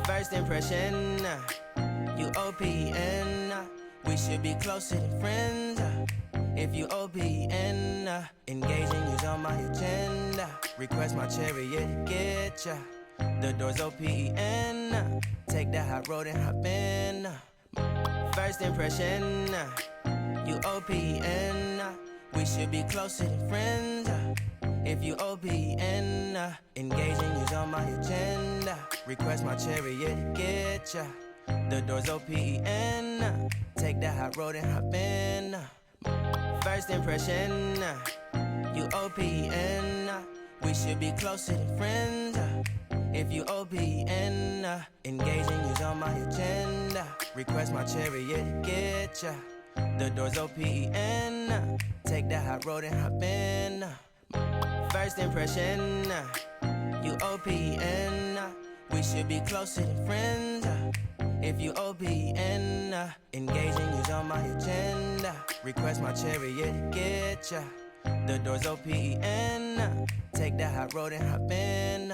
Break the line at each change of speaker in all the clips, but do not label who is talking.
First impression, you OPN, we should be closer than friends. If you OPN, engaging you's on my agenda. Request my chariot to get ya. The door's OPN, take that hot road and hop in. First impression, you OPN, we should be closer than friends. If you OPN, engaging you's on my agenda. Request my chariot to get ya. The door's OPN, take that hot road and hop in. First impression, you OPN, we should be closer than friends. If you OPN, engaging you's on my agenda. Request my chariot to get ya. The door's OPN, take that hot road and hop in. First impression, you OPN, we should be closer than friends. If you OPN, engaging you's on my agenda. Request my chariot to get ya. The door's OPN, take that hot road and hop in.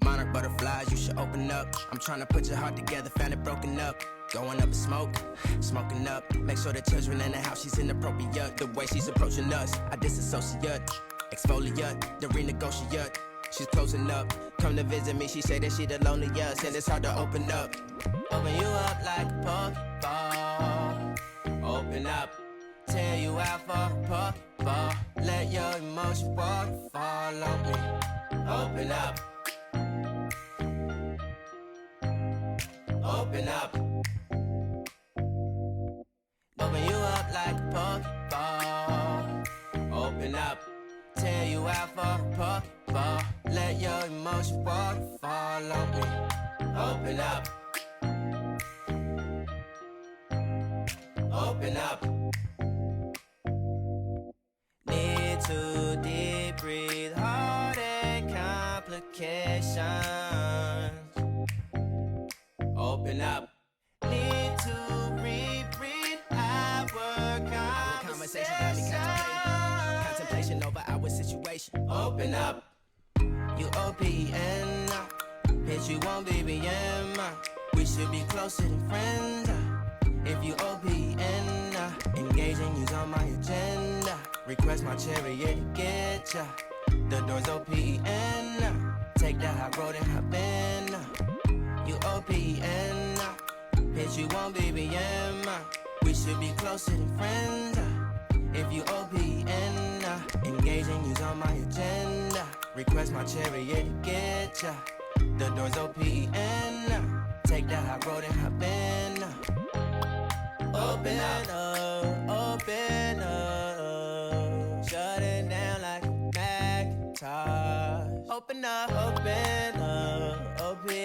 Monarch butterflies, you should open up. I'm trying to put your heart together, found it broken up. Going up in smoke, smoking up. Make sure the children in the house, she's inappropriate. The way she's approaching us, I disassociate. Exfoliate, the renegotiate. She's closing up, come to visit me. She say that she the loneliest, and it's hard to open up. Open you up like a Pokeball. Open up, tear you out for a Pokeball. Let your emotion waterfall on me. Open up. Open up. Open you up like a Pokeball. Open up, tear you out for a Pokeball. Let your emotion waterfall on me. Open up. Open up. Need to deep breathe, heart and complications. Open up. Need to reread our conversation. Got me contemplation over our situation. Open up. You OPN, bitch you won't BBM. We should be closer than friends. If you OPN, engaging you's on my agenda. Request my chariot to get ya. The door's OPN, take that hot road and hop in. You OPN, bitch you won't BBM. We should be closer than friends. If you OPN, engaging you's on my agenda. Request my chariot to get ya. The door's OPN, take that hot road and hop in. Open up, open up, shut it down like a Macintosh. Open up, open, open.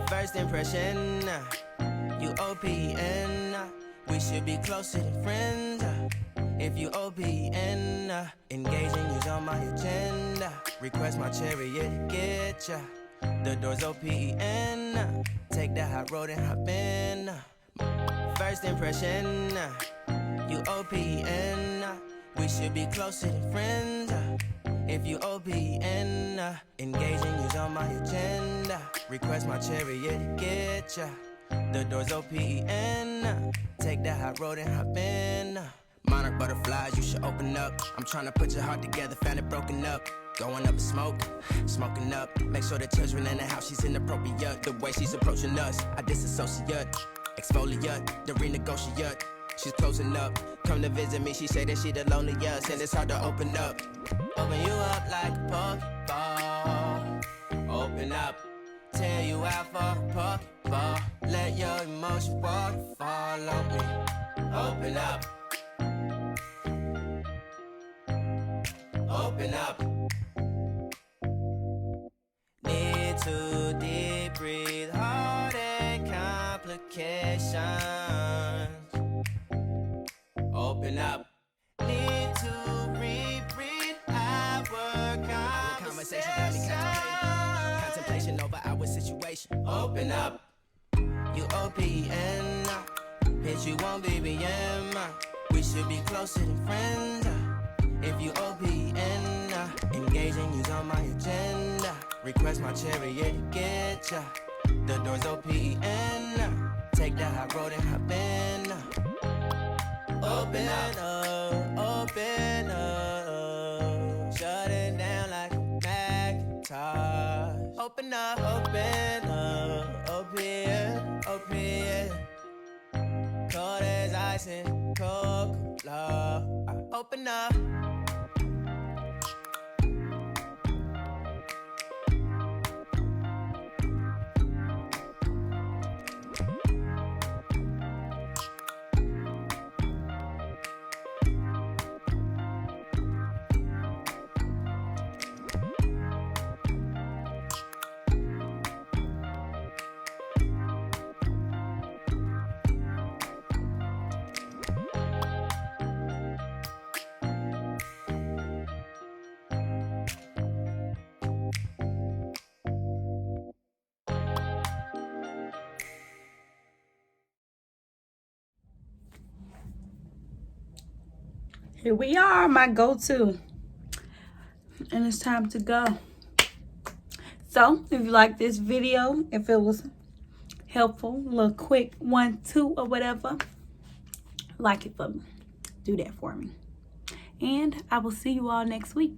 First impression, you OPN, We should be closer than friends. If you OPN, engaging you's on my agenda. Request my chariot to get ya. The door's OPN. Take the hot road and hop in. First impression, you OPN. We should be closer than friends. If you OPN, engaging you's on my agenda. Request my chariot to get ya. The door's OPN. Take the hot road and hop in. Monarch butterflies, you should open up. I'm trying to put your heart together, found it broken up. Going up in smoke, smoking up. Make sure the children in the house, she's inappropriate. The way she's approaching us, I disassociate. Exfoliate, the renegotiate. She's closing up. Come to visit me, she say that she the loneliest, and it's hard to open up. Open you up like a Pokeball. Open up, tear you out for a Pokeball. Let your emotion waterfall on me. Open up. Open up. Need to deep breathe, heart and complications. Open up. Need to reread our conversation. Got me contemplation over our situation. Open up. You OPN. Hit you on BBM. We should be closer than friends. If you OPN, engaging you's on my agenda. Request my chariot to get ya. The door's OPN. Take the hot road and hop in. Open up, open up. Shut it down like a Macintosh. Open up, open, open. Cold as ice and Coca-Cola. Open up.
Here we are, my go-to. And it's time to go. So, if you like this video, if it was helpful, a little quick 1, 2, or whatever, like it for me. Do that for me. And I will see you all next week.